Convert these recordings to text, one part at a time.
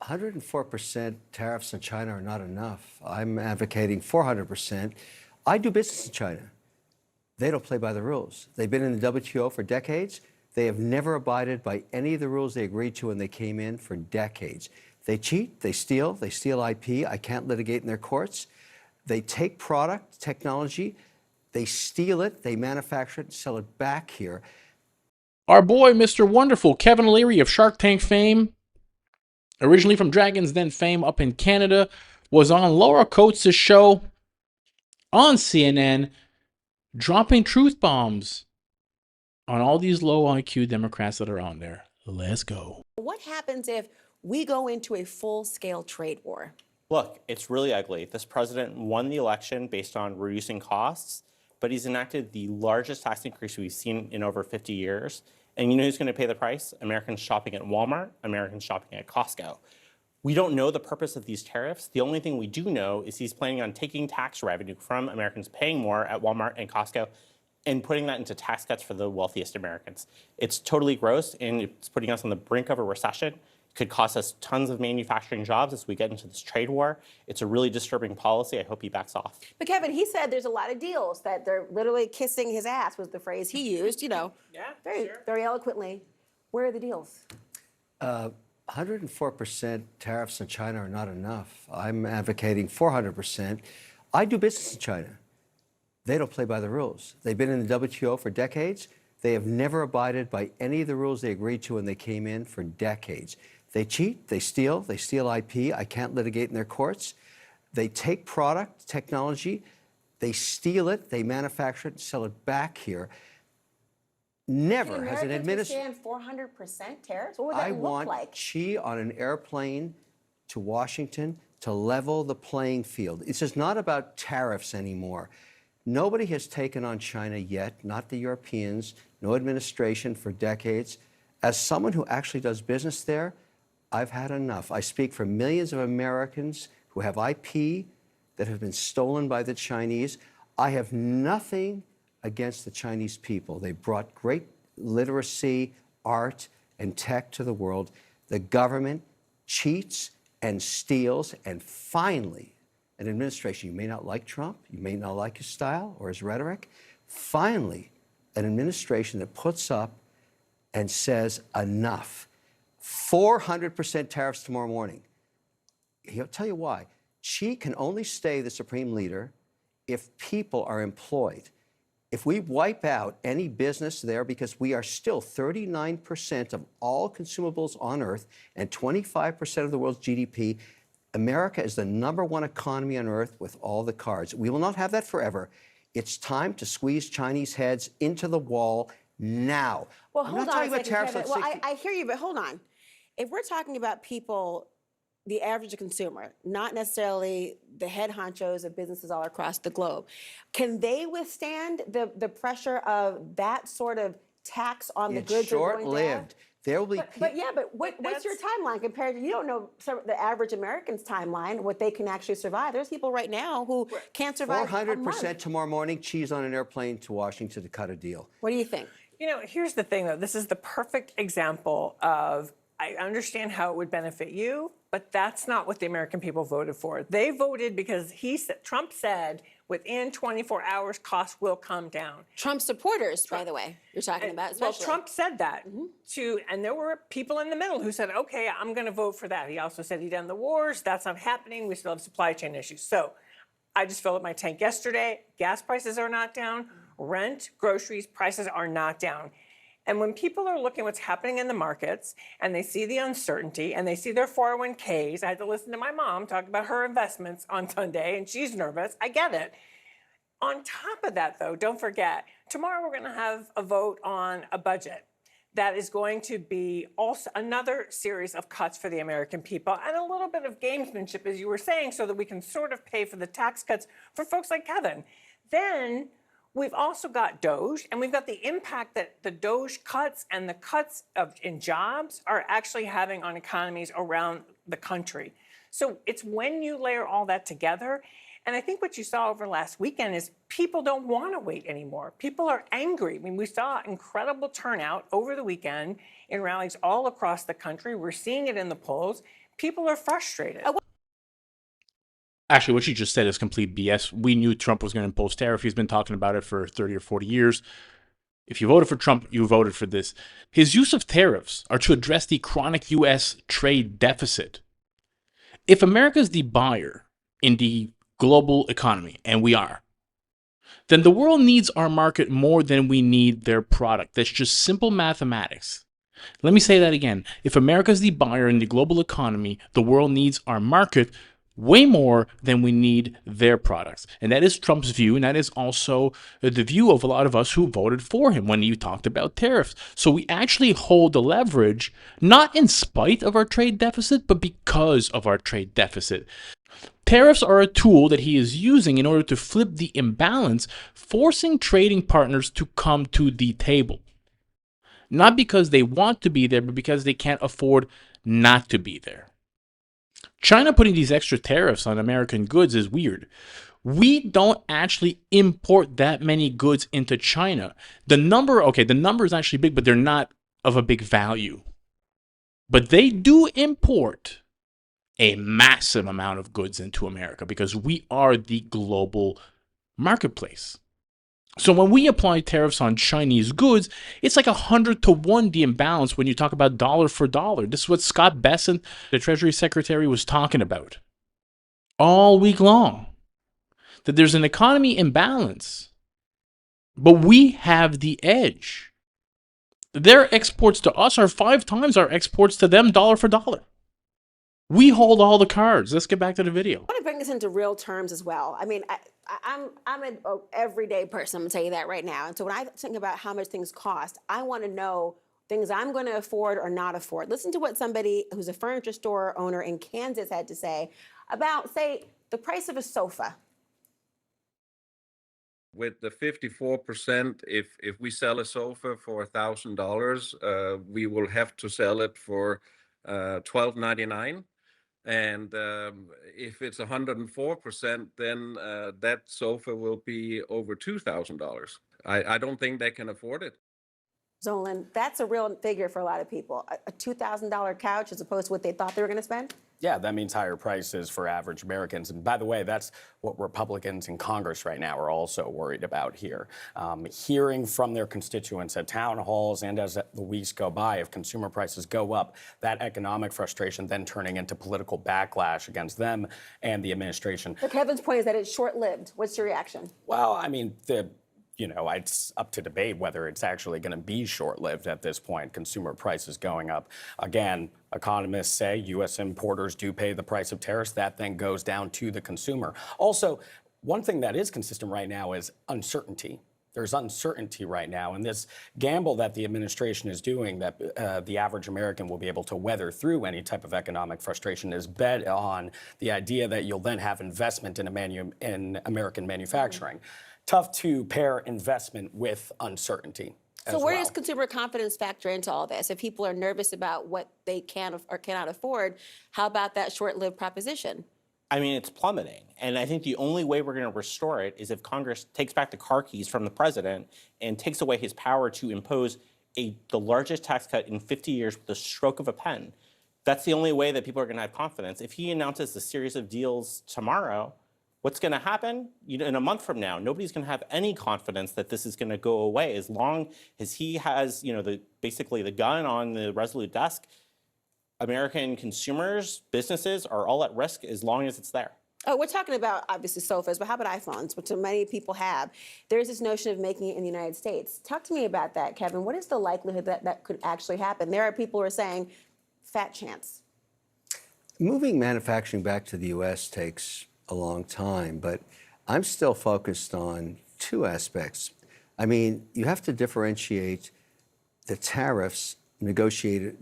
104% tariffs on China are not enough. I'm advocating 400%. I do business in China. They don't play by the rules. They've been in the WTO for decades. They have never abided by any of the rules they agreed to when they came in for decades. They cheat, they steal IP. I can't litigate in their courts. They take product, technology, they steal it, they manufacture it, and sell it back here. Our boy, Mr. Wonderful, Kevin O'Leary of Shark Tank fame, originally from Dragon's Den fame up in Canada, was on Laura Coates' show on CNN, dropping truth bombs on all these low IQ Democrats that are on there. Let's go. What happens if we go into a full-scale trade war? Look, it's really ugly. This president won the election based on reducing costs, but he's enacted the largest tax increase we've seen in over 50 years. And you know who's going to pay the price? Americans shopping at Walmart, Americans shopping at Costco. We don't know the purpose of these tariffs. The only thing we do know is he's planning on taking tax revenue from Americans paying more at Walmart and Costco and putting that into tax cuts for the wealthiest Americans. It's totally gross, and it's putting us on the brink of a recession. Could cost us tons of manufacturing jobs as we get into this trade war. It's a really disturbing policy. I hope he backs off. But Kevin, he said there's a lot of deals that they're literally kissing his ass was the phrase he used, you know, very eloquently. Where are the deals? 104% tariffs on China are not enough. I'm advocating 400%. I do business in China. They don't play by the rules. They've been in the WTO for decades. They have never abided by any of the rules they agreed to when they came in for decades. They cheat, they steal IP. I can't litigate in their courts. They take product, technology, they steal it, they manufacture it, and sell it back here. Never has an administration. 400% tariffs? What would that look like? I want Xi on an airplane to Washington to level the playing field. It's just not about tariffs anymore. Nobody has taken on China yet, not the Europeans, no administration for decades. As someone who actually does business there, I've had enough. I speak for millions of Americans who have IP that have been stolen by the Chinese. I have nothing against the Chinese people. They brought great literacy, art, and tech to the world. The government cheats and steals, and finally, an administration, you may not like Trump, you may not like his style or his rhetoric, finally, an administration that puts up and says enough. 400% tariffs tomorrow morning. He'll tell you why. Xi can only stay the supreme leader if people are employed. If we wipe out any business there, because we are still 39% of all consumables on Earth and 25% of the world's GDP, America is the #1 economy on Earth with all the cards. We will not have that forever. It's time to squeeze Chinese heads into the wall now. Well, I'm hold not on talking a about second, tariffs. Kevin. Well, I hear you, but hold on. If we're talking about people, the average consumer, not necessarily the head honchos of businesses all across the globe, can they withstand the pressure of that sort of tax on the goods they're going to have? It's short-lived. There will be but what's your timeline compared to, you don't know the average American's timeline, what they can actually survive. There's people right now who can't survive 400% tomorrow morning, cheese on an airplane to Washington to cut a deal. What do you think? You know, here's the thing, though. This is the perfect example of, I understand how it would benefit you, but that's not what the American people voted for. They voted because Trump said within 24 hours, costs will come down. Trump supporters, by the way, you're talking about, especially. Well, Trump said that too, and there were people in the middle who said, okay, I'm going to vote for that. He also said he'd end the wars. That's not happening. We still have supply chain issues. So I just filled up my tank yesterday. Gas prices are not down. Rent, groceries, prices are not down. And when people are looking what's happening in the markets and they see the uncertainty and they see their 401ks, I had to listen to my mom talk about her investments on Sunday, and she's nervous. I get it. On top of that, though, don't forget, tomorrow we're going to have a vote on a budget that is going to be also another series of cuts for the American people and a little bit of gamesmanship, as you were saying, so that we can sort of pay for the tax cuts for folks like Kevin. Then we've also got DOGE, and we've got the impact that the DOGE cuts and the cuts in jobs are actually having on economies around the country. So it's when you layer all that together, and I think what you saw over last weekend is people don't want to wait anymore. People are angry. I mean, we saw incredible turnout over the weekend in rallies all across the country. We're seeing it in the polls. People are frustrated. Actually, what she just said is complete BS. We knew Trump was going to impose tariff. He's been talking about it for 30 or 40 years. If you voted for Trump, you voted for this. His use of tariffs are to address the chronic U.S. trade deficit. If America is the buyer in the global economy, and we are, then the world needs our market more than we need their product. That's just simple mathematics. Let me say that again. If America is the buyer in the global economy, the world needs our market way more than we need their products. And that is Trump's view, and that is also the view of a lot of us who voted for him when you talked about tariffs. So we actually hold the leverage, not in spite of our trade deficit, but because of our trade deficit. Tariffs are a tool that he is using in order to flip the imbalance, forcing trading partners to come to the table. Not because they want to be there, but because they can't afford not to be there. China putting these extra tariffs on American goods is weird. We don't actually import that many goods into China. The number is actually big, but they're not of a big value. But they do import a massive amount of goods into America because we are the global marketplace. So when we apply tariffs on Chinese goods, it's like 100 to 1 the imbalance when you talk about dollar for dollar. This is what Scott Bessent, the Treasury Secretary, was talking about all week long. That there's an economy imbalance, but we have the edge. Their exports to us are 5 times our exports to them dollar for dollar. We hold all the cards. Let's get back to the video. I want to bring this into real terms as well. I mean, I'm an everyday person. I'm going to tell you that right now. And so when I think about how much things cost, I want to know things I'm going to afford or not afford. Listen to what somebody who's a furniture store owner in Kansas had to say about, say, the price of a sofa. With the 54%, if we sell a sofa for $1,000, we will have to sell it for $1,299. And if it's 104%, then that sofa will be over $2,000. I don't think they can afford it. Zolan, that's a real figure for a lot of people. A $2,000 couch as opposed to what they thought they were going to spend? Yeah, that means higher prices for average Americans. And by the way, that's what Republicans in Congress right now are also worried about here. Hearing from their constituents at town halls and as the weeks go by, if consumer prices go up, that economic frustration then turning into political backlash against them and the administration. But Kevin's point is that it's short-lived. What's your reaction? Well, I mean, it's up to debate whether it's actually going to be short-lived at this point. Consumer prices going up. Again, economists say U.S. importers do pay the price of tariffs. That then goes down to the consumer. Also, one thing that is consistent right now is uncertainty. There's uncertainty right now, and this gamble that the administration is doing that the average American will be able to weather through any type of economic frustration is bet on the idea that you'll then have investment in American manufacturing. Tough to pair investment with uncertainty. So where does consumer confidence factor into all this? If people are nervous about what they can or cannot afford, how about that short-lived proposition? I mean, it's plummeting. And I think the only way we're going to restore it is if Congress takes back the car keys from the president and takes away his power to impose the largest tax cut in 50 years with the stroke of a pen. That's the only way that people are going to have confidence. If he announces a series of deals tomorrow, what's going to happen in a month from now? Nobody's going to have any confidence that this is going to go away. As long as he has, basically the gun on the Resolute desk, American consumers, businesses are all at risk as long as it's there. Oh, we're talking about, obviously, sofas, but how about iPhones, which so many people have? There's this notion of making it in the United States. Talk to me about that, Kevin. What is the likelihood that that could actually happen? There are people who are saying, fat chance. Moving manufacturing back to the U.S. takes a long time, but I'm still focused on 2 aspects. I mean, you have to differentiate the tariffs negotiated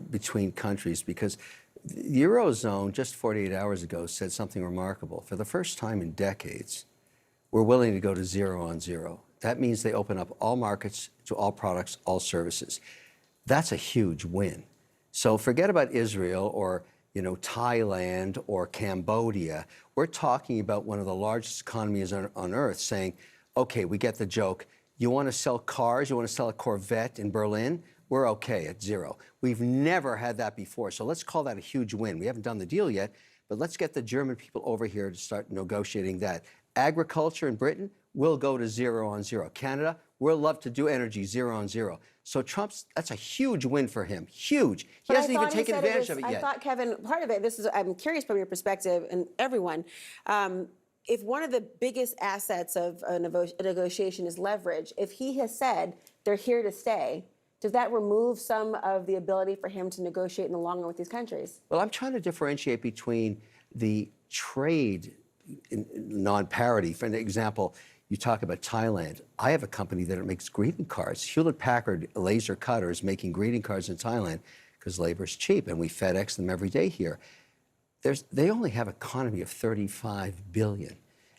between countries, because the Eurozone just 48 hours ago said something remarkable. For the first time in decades, we're willing to go to 0 on 0. That means they open up all markets to all products, all services. That's a huge win. So forget about Israel or Thailand or Cambodia. We're talking about one of the largest economies on earth saying, okay, we get the joke. You want to sell cars? You want to sell a Corvette in Berlin? we're okay at 0. We've never had that before. So let's call that a huge win. We haven't done the deal yet, but let's get the German people over here to start negotiating that. Agriculture in Britain will go to 0 on 0. Canada, we'll love to do energy 0 on 0. So that's a huge win for him. Huge. He hasn't even taken advantage of it yet. I thought, Kevin, part of it, I'm curious from your perspective, and everyone, if one of the biggest assets of a negotiation is leverage, if he has said they're here to stay, does that remove some of the ability for him to negotiate in the long run with these countries? Well, I'm trying to differentiate between the trade non-parity. For an example, you talk about Thailand. I have a company that makes greeting cards. Hewlett-Packard laser cutters making greeting cards in Thailand because labor's cheap, and we FedEx them every day here. They only have an economy of 35 billion,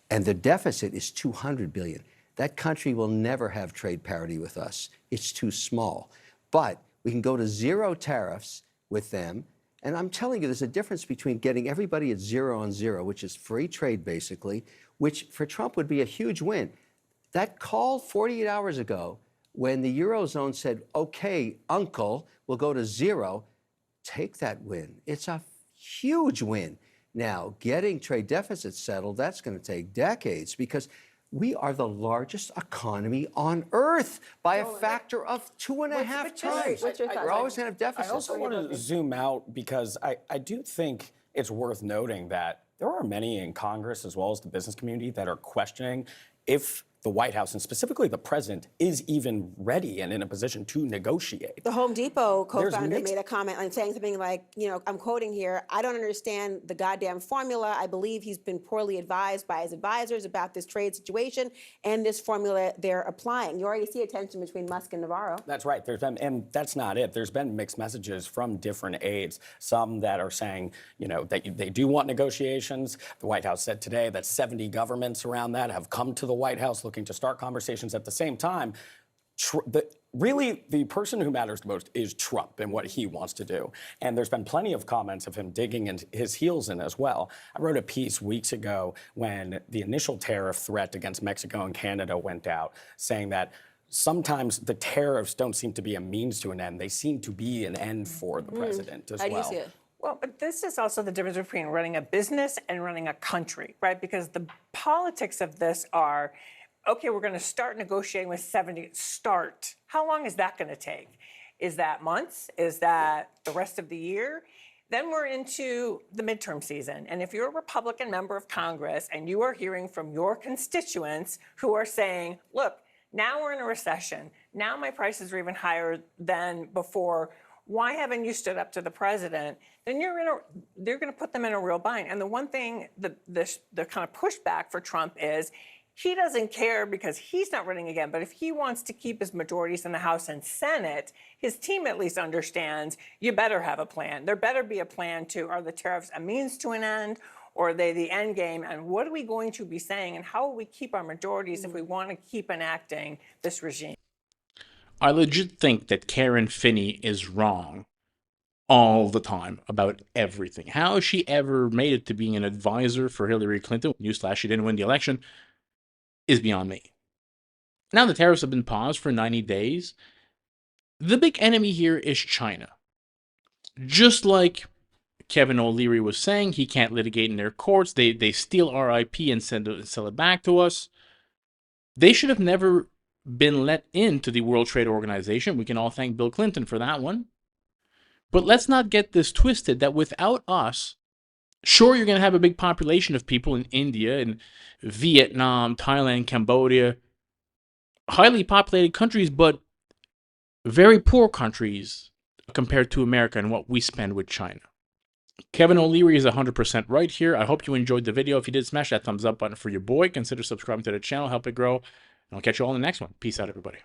and the deficit is 200 billion. That country will never have trade parity with us. It's too small. But we can go to 0 tariffs with them. And I'm telling you, there's a difference between getting everybody at 0 on 0, which is free trade basically, which for Trump would be a huge win. That call 48 hours ago when the Eurozone said, okay, uncle, we'll go to 0, take that win. It's a huge win. Now, getting trade deficits settled, that's going to take decades because we are the largest economy on earth by a factor of 2.5 times. What's your thoughts? We're always going to have I deficits. also want to zoom out because I do think it's worth noting that there are many in Congress as well as the business community that are questioning if the White House, and specifically the president, is even ready and in a position to negotiate. The Home Depot co-founder mixed- made a comment on saying something like, I'm quoting here, I don't understand the goddamn formula. I believe he's been poorly advised by his advisors about this trade situation and this formula they're applying. You already see a tension between Musk and Navarro. That's right. And that's not it. There's been mixed messages from different aides. Some that are saying, that they do want negotiations. The White House said today that 70 governments around that have come to the White House looking to start conversations. At the same time, really, the person who matters the most is Trump and what he wants to do. And there's been plenty of comments of him digging his heels in as well. I wrote a piece weeks ago when the initial tariff threat against Mexico and Canada went out, saying that sometimes the tariffs don't seem to be a means to an end. They seem to be an end for the president as well. How do you see it? Well, but this is also the difference between running a business and running a country, right? Because the politics of this are, okay, we're going to start negotiating with 70. Start. How long is that going to take? Is that months? Is that the rest of the year? Then we're into the midterm season. And if you're a Republican member of Congress and you are hearing from your constituents who are saying, look, now we're in a recession. Now my prices are even higher than before. Why haven't you stood up to the president? Then they're going to put them in a real bind. And the one thing, the kind of pushback for Trump is he doesn't care because he's not running again. But if he wants to keep his majorities in the House and Senate, his team at least understands you better have a plan. There better be a plan to, are the tariffs a means to an end or are they the end game? And what are we going to be saying? And how will we keep our majorities if we want to keep enacting this regime? I legit think that Karen Finney is wrong all the time about everything. How she ever made it to being an advisor for Hillary Clinton, newsflash, she didn't win the election, is beyond me. Now the tariffs have been paused for 90 days. The big enemy here is China. Just like Kevin O'Leary was saying, he can't litigate in their courts. They steal our IP and sell it back to us. They should have never been let into the World Trade Organization. We can all thank Bill Clinton for that one. But let's not get this twisted that without us, sure, you're going to have a big population of people in India and Vietnam, Thailand, Cambodia, highly populated countries, but very poor countries compared to America and what we spend with China. Kevin O'Leary is 100% right here. I hope you enjoyed the video. If you did, smash that thumbs up button for your boy. Consider subscribing to the channel, help it grow. And I'll catch you all in the next one. Peace out, everybody.